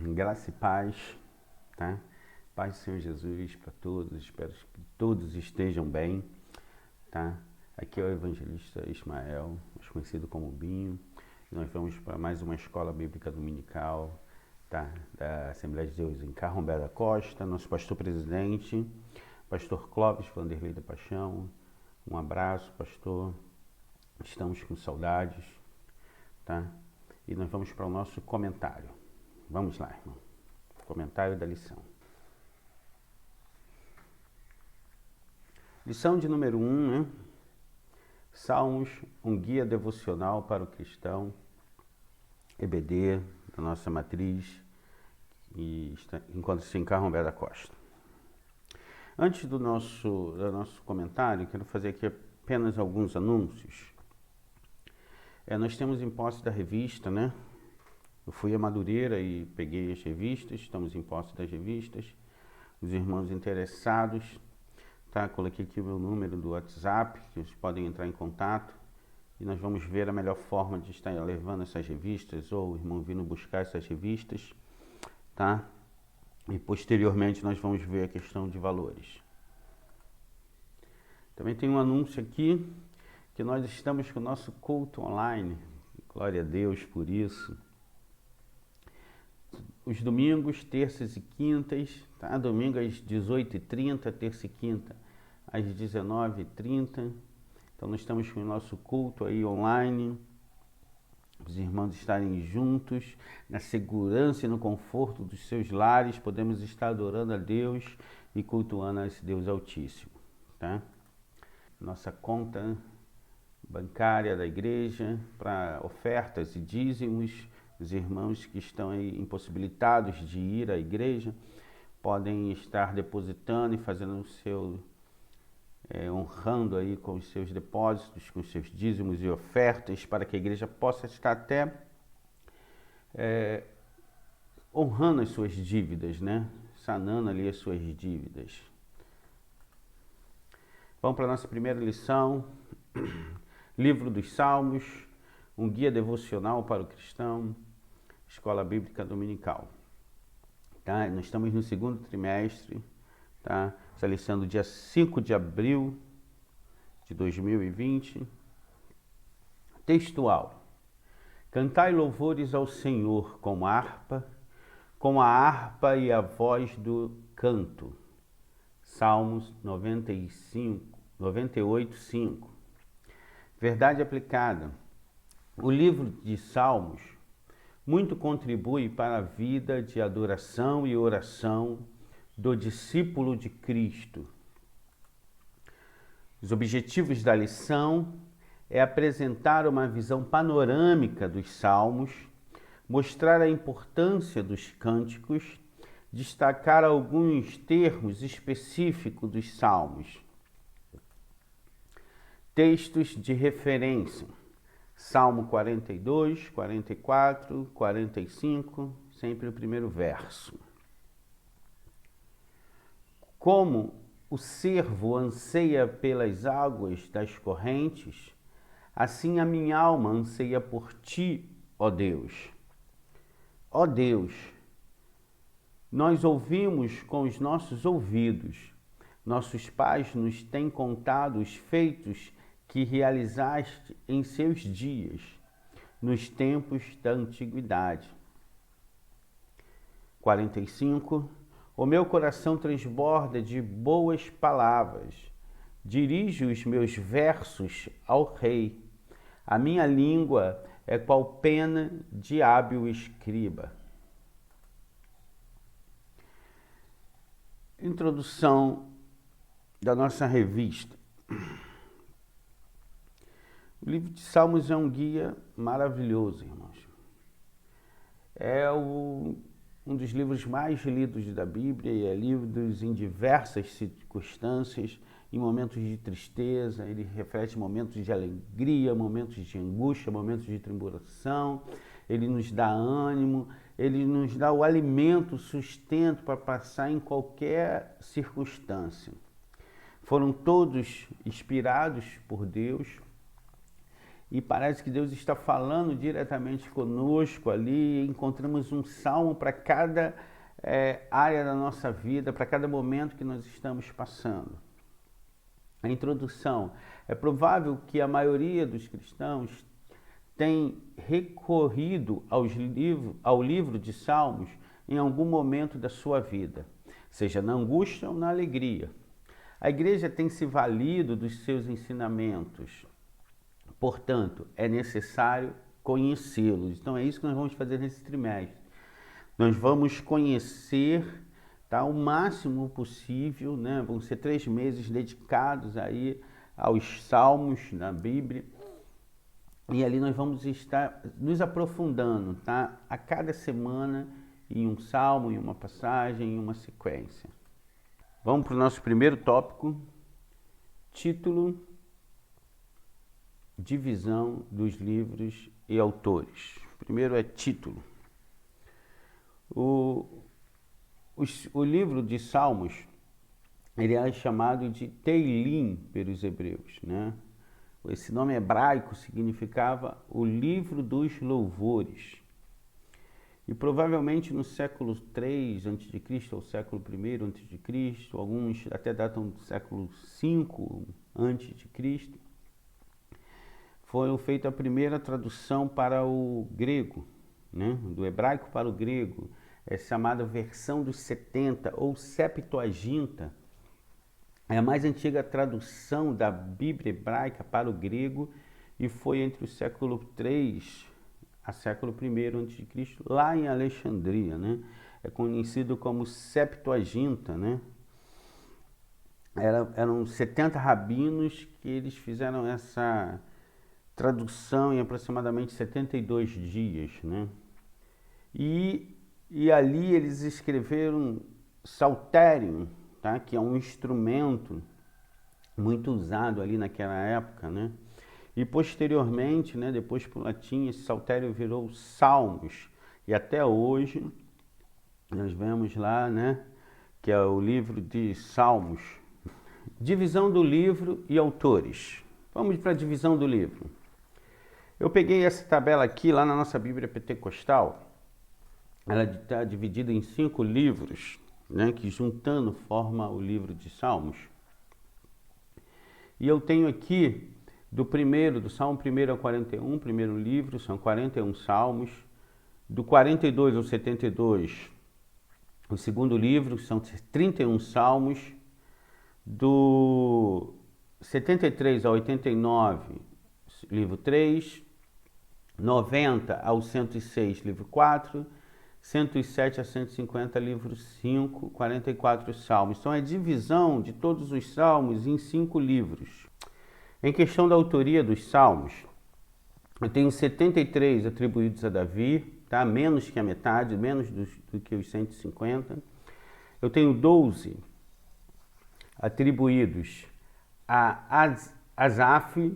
Graça e paz, tá? Paz do Senhor Jesus para todos, espero que todos estejam bem, tá? Aqui é o evangelista Ismael, mais conhecido como Binho. Nós vamos para mais uma escola bíblica dominical, tá? Da Assembleia de Deus em Carrombé da Costa, nosso pastor presidente, pastor Clóvis Vanderlei da Paixão. Um abraço, pastor. Estamos com saudades, tá? E nós vamos para o nosso comentário. Vamos lá, irmão. Comentário da lição. Lição de número 1, né? Salmos, um guia devocional para o cristão, EBD, da nossa matriz, e encontra-se em Carrombé da Costa. Antes do nosso comentário, quero fazer aqui apenas alguns anúncios. Nós temos em posse da revista, né? Eu fui a Madureira e peguei as revistas, estamos em posse das revistas. Os irmãos interessados, tá? Coloquei aqui o meu número do WhatsApp, que eles podem entrar em contato e nós vamos ver a melhor forma de estar levando essas revistas, ou o irmão vindo buscar essas revistas, tá? E posteriormente nós vamos ver a questão de valores. Também tem um anúncio aqui, que nós estamos com o nosso culto online, glória a Deus por isso. Os domingos, terças e quintas, tá? Domingo às 18h30, terça e quinta às 19h30. Então nós estamos com o nosso culto aí online, os irmãos estarem juntos, na segurança e no conforto dos seus lares, podemos estar adorando a Deus e cultuando a esse Deus Altíssimo, tá? Nossa conta bancária da igreja para ofertas e dízimos. Os irmãos que estão aí impossibilitados de ir à igreja podem estar depositando e fazendo o seu, honrando aí com os seus depósitos, com os seus dízimos e ofertas, para que a igreja possa estar até honrando as suas dívidas, né? Sanando ali as suas dívidas. Vamos para a nossa primeira lição, Livro dos Salmos, um guia devocional para o cristão, Escola Bíblica Dominical. Tá? Nós estamos no segundo trimestre, tá? Essa lição do dia 5 de abril de 2020. Textual. Cantai louvores ao Senhor com a harpa e a voz do canto. Salmos 98, 5. Verdade aplicada. O livro de Salmos muito contribui para a vida de adoração e oração do discípulo de Cristo. Os objetivos da lição é apresentar uma visão panorâmica dos Salmos, mostrar a importância dos cânticos, destacar alguns termos específicos dos Salmos. Textos de referência. Salmo 42, 44, 45, sempre o primeiro verso. Como o cervo anseia pelas águas das correntes, assim a minha alma anseia por ti, ó Deus. Ó Deus, nós ouvimos com os nossos ouvidos, nossos pais nos têm contado os feitos que realizaste em seus dias, nos tempos da antiguidade. 45. O meu coração transborda de boas palavras. Dirijo os meus versos ao rei. A minha língua é qual pena de hábil escriba. Introdução da nossa revista. O livro de Salmos é um guia maravilhoso, irmãos. É um dos livros mais lidos da Bíblia e é lido em diversas circunstâncias, em momentos de tristeza, ele reflete momentos de alegria, momentos de angústia, momentos de tribulação, ele nos dá ânimo, ele nos dá o alimento, o sustento para passar em qualquer circunstância. Foram todos inspirados por Deus e parece que Deus está falando diretamente conosco ali. Encontramos um salmo para cada área da nossa vida, para cada momento que nós estamos passando. A introdução. É provável que a maioria dos cristãos tem recorrido ao livro de Salmos em algum momento da sua vida, seja na angústia ou na alegria. A igreja tem se valido dos seus ensinamentos, portanto, é necessário conhecê-los. Então é isso que nós vamos fazer nesse trimestre. Nós vamos conhecer, tá, o máximo possível, né? Vão ser 3 meses dedicados aí aos salmos na Bíblia. E ali nós vamos estar nos aprofundando, tá? A cada semana em um salmo, em uma passagem, em uma sequência. Vamos para o nosso primeiro tópico, título, divisão dos livros e autores. Primeiro é título. O livro de Salmos, ele é chamado de Teilim pelos hebreus, né? Esse nome hebraico significava o livro dos louvores. E provavelmente no século III a.C., ou século I a.C., alguns até datam do século V a.C., foi feita a primeira tradução para o grego, né? Do hebraico para o grego, é chamada versão dos 70 ou Septuaginta. É a mais antiga tradução da Bíblia hebraica para o grego e foi entre o século III a século I a.C., lá em Alexandria, né? É conhecido como Septuaginta, né? Eram 70 rabinos que eles fizeram essa tradução em aproximadamente 72 dias, né? E ali eles escreveram Psalterium, tá? Que é um instrumento muito usado ali naquela época, né? E posteriormente, né, depois para o latim, esse Psalterium virou Salmos. E até hoje nós vemos lá, né, que é o livro de Salmos. Divisão do livro e autores. Vamos para a divisão do livro. Eu peguei essa tabela aqui lá na nossa Bíblia Pentecostal. Ela está dividida em 5 livros, né, que juntando forma o livro de Salmos. E eu tenho aqui do Salmo 1 ao 41, primeiro livro, são 41 salmos. Do 42 ao 72, o segundo livro, são 31 salmos. Do 73 ao 89, livro 3. 90 ao 106, livro 4. 107 a 150, livro 5, 44 salmos. Então, é a divisão de todos os salmos em 5 livros. Em questão da autoria dos salmos, eu tenho 73 atribuídos a Davi, tá? Menos que a metade, menos do que os 150. Eu tenho 12 atribuídos a Asaf,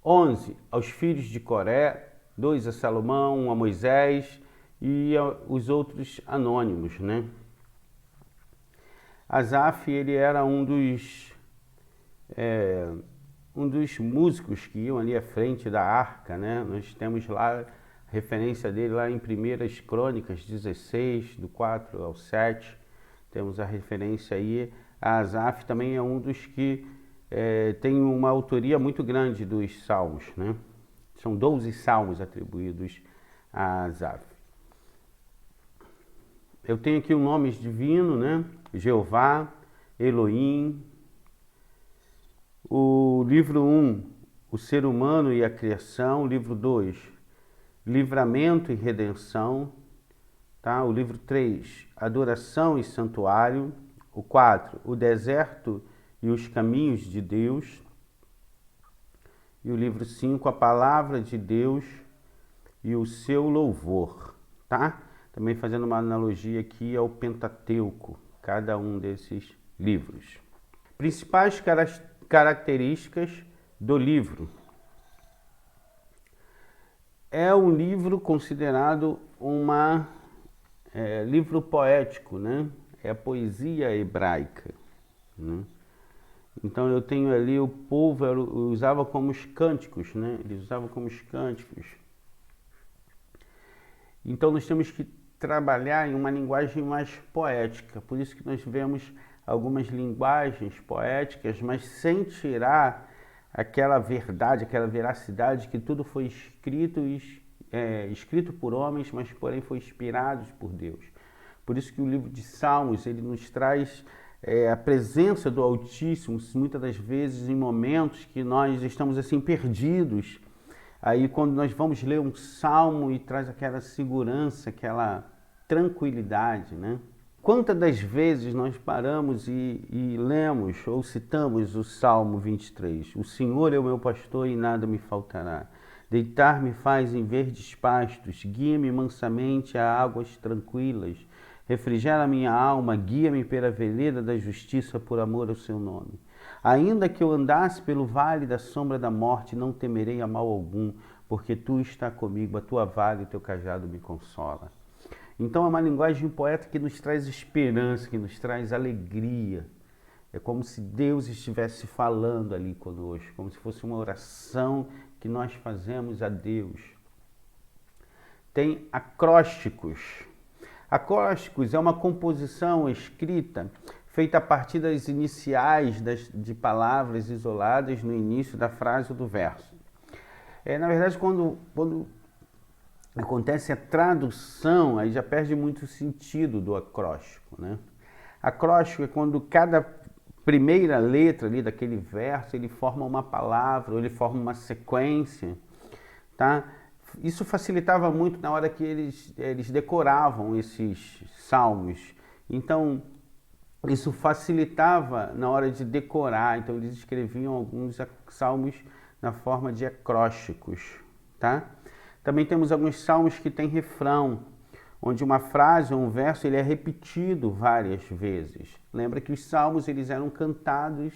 11 aos filhos de Coré, 2 a Salomão, 1 a Moisés e os outros anônimos, né? Asaf, ele era um dos músicos que iam ali à frente da arca, né? Nós temos lá a referência dele lá em 1 Crônicas 16, do 4 ao 7. Temos a referência aí. A Asaf também é um dos que tem uma autoria muito grande dos salmos, né? São 12 salmos atribuídos a Asaf. Eu tenho aqui o nome divino, né? Jeová, Elohim. O livro 1, o ser humano e a criação. Livro 2, livramento e redenção. Tá? O livro 3, adoração e santuário. O 4, o deserto e os caminhos de Deus. E o livro 5, a palavra de Deus e o seu louvor. Tá? Também fazendo uma analogia aqui ao Pentateuco, cada um desses livros. Principais características do livro. É um livro considerado livro poético, né? É a poesia hebraica, né? Então eu tenho ali o povo usava como os cânticos, né? Eles usavam como os cânticos. Então nós temos que trabalhar em uma linguagem mais poética. Por isso que nós vemos algumas linguagens poéticas, mas sem tirar aquela verdade, aquela veracidade que tudo foi escrito por homens, mas porém foi inspirado por Deus. Por isso que o livro de Salmos, ele nos traz a presença do Altíssimo, muitas das vezes em momentos que nós estamos assim perdidos. Aí quando nós vamos ler um salmo e traz aquela segurança, aquela tranquilidade, né? Quantas das vezes nós paramos e lemos ou citamos o Salmo 23? O Senhor é o meu pastor e nada me faltará. Deitar-me faz em verdes pastos, guia-me mansamente a águas tranquilas. Refrigera minha alma, guia-me pela vereda da justiça por amor ao seu nome. Ainda que eu andasse pelo vale da sombra da morte, não temerei a mal algum, porque tu está comigo, a tua vara e o teu cajado me consola. Então é uma linguagem poética que nos traz esperança, que nos traz alegria. É como se Deus estivesse falando ali conosco, como se fosse uma oração que nós fazemos a Deus. Tem acrósticos. Acrósticos é uma composição escrita feita a partir das iniciais de palavras isoladas no início da frase ou do verso. Na verdade, quando acontece a tradução, aí já perde muito o sentido do acróstico, né? Acróstico é quando cada primeira letra ali daquele verso, ele forma uma palavra, ou ele forma uma sequência, tá? Isso facilitava muito na hora que eles decoravam esses salmos. Então, isso facilitava na hora de decorar. Então, eles escreviam alguns salmos na forma de acrósticos, tá? Também temos alguns salmos que têm refrão, onde uma frase ou um verso ele é repetido várias vezes. Lembra que os salmos eles eram cantados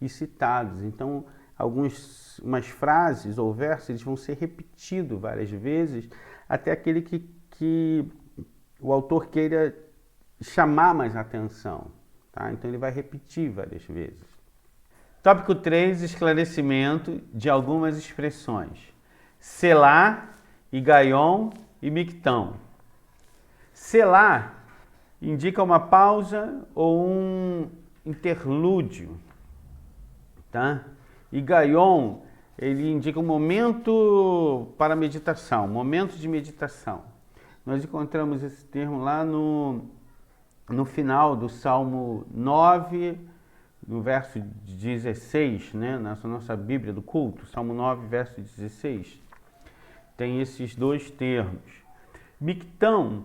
e citados. Então, umas frases ou versos eles vão ser repetidos várias vezes até aquele que o autor queira chamar mais atenção. Tá? Então, ele vai repetir várias vezes. Tópico 3, esclarecimento de algumas expressões. Selá, Higaion e Mictão. Selá indica uma pausa ou um interlúdio, tá? Higaion, ele indica um momento para meditação, momento de meditação. Nós encontramos esse termo lá no final do Salmo 9, no verso 16, né? Na nossa Bíblia do culto, Salmo 9, verso 16. Tem esses dois termos. Mictão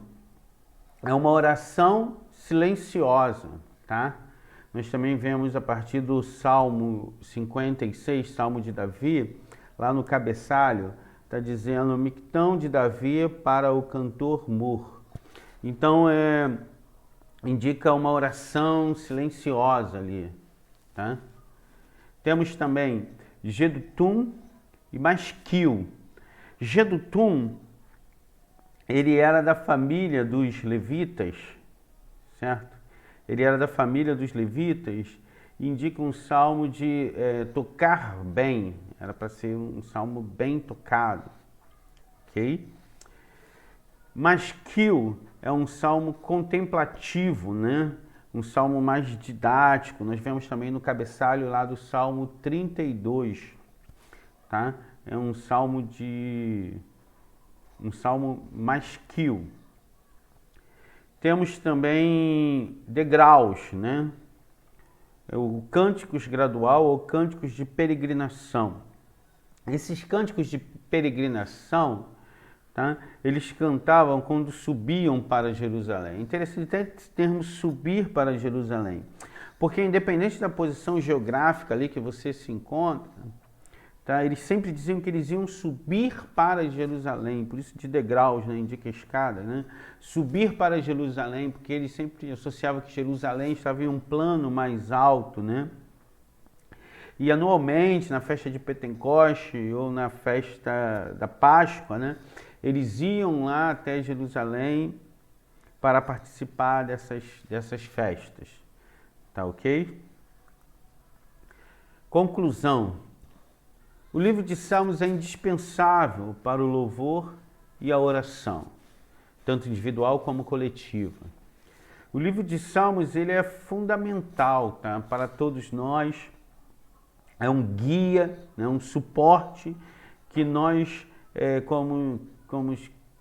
é uma oração silenciosa, tá? Nós também vemos a partir do Salmo 56, Salmo de Davi, lá no cabeçalho, está dizendo Mictão de Davi para o cantor Mur. Então, indica uma oração silenciosa ali, tá? Temos também Jedutum e Masquil. Jedutum, ele era da família dos levitas, certo? Ele era da família dos levitas e indica um salmo de tocar bem. Era para ser um salmo bem tocado, ok? Masquil é um salmo contemplativo, né? Um salmo mais didático. Nós vemos também no cabeçalho lá do Salmo 32, tá? É um salmo masquil. Temos também degraus, né? O cânticos gradual ou cânticos de peregrinação. Esses cânticos de peregrinação, tá? Eles cantavam quando subiam para Jerusalém. É interessante esse termo subir para Jerusalém, porque independente da posição geográfica ali que você se encontra, tá? Eles sempre diziam que eles iam subir para Jerusalém, por isso de degraus, né? Indica a escada, né? Subir para Jerusalém, porque eles sempre associavam que Jerusalém estava em um plano mais alto, né? E anualmente, na festa de Pentecoste ou na festa da Páscoa, né? Eles iam lá até Jerusalém para participar dessas festas, tá ok? Conclusão. O livro de Salmos é indispensável para o louvor e a oração, tanto individual como coletiva. O livro de Salmos ele é fundamental, tá, para todos nós. É um guia, né, um suporte que nós, como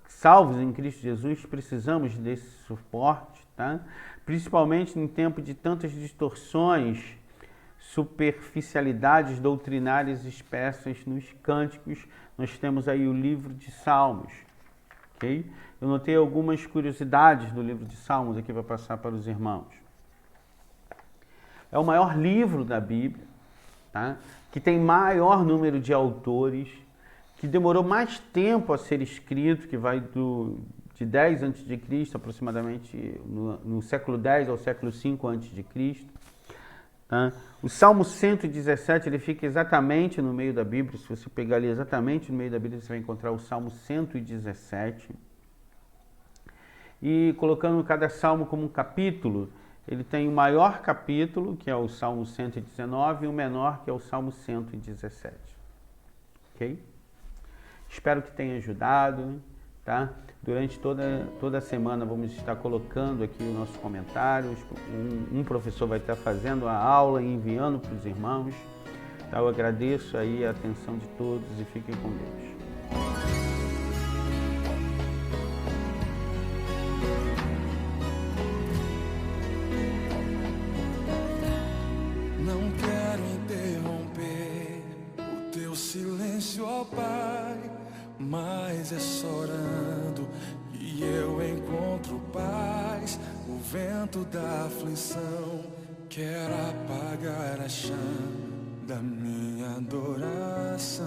salvos em Cristo Jesus, precisamos desse suporte, tá? Principalmente em tempo de tantas distorções, superficialidades doutrinárias expressas nos cânticos. Nós temos aí o livro de Salmos, ok? Eu notei algumas curiosidades do livro de Salmos aqui para passar para os irmãos. É o maior livro da Bíblia, tá? Que tem maior número de autores, que demorou mais tempo a ser escrito, que vai de 10 a.C., aproximadamente no século 10 ao século 5 a.C. Tá? O Salmo 117, ele fica exatamente no meio da Bíblia. Se você pegar ali exatamente no meio da Bíblia, você vai encontrar o Salmo 117. E colocando cada salmo como um capítulo, ele tem o maior capítulo, que é o Salmo 119, e o menor, que é o Salmo 117. Ok? Espero que tenha ajudado, tá? Durante toda a semana vamos estar colocando aqui os nossos comentários. Um professor vai estar fazendo a aula e enviando para os irmãos. Tá? Eu agradeço aí a atenção de todos e fiquem com Deus. Não quero interromper o teu silêncio, ó Pai, mas é chorando que eu encontro paz. O vento da aflição quer apagar a chama da minha adoração.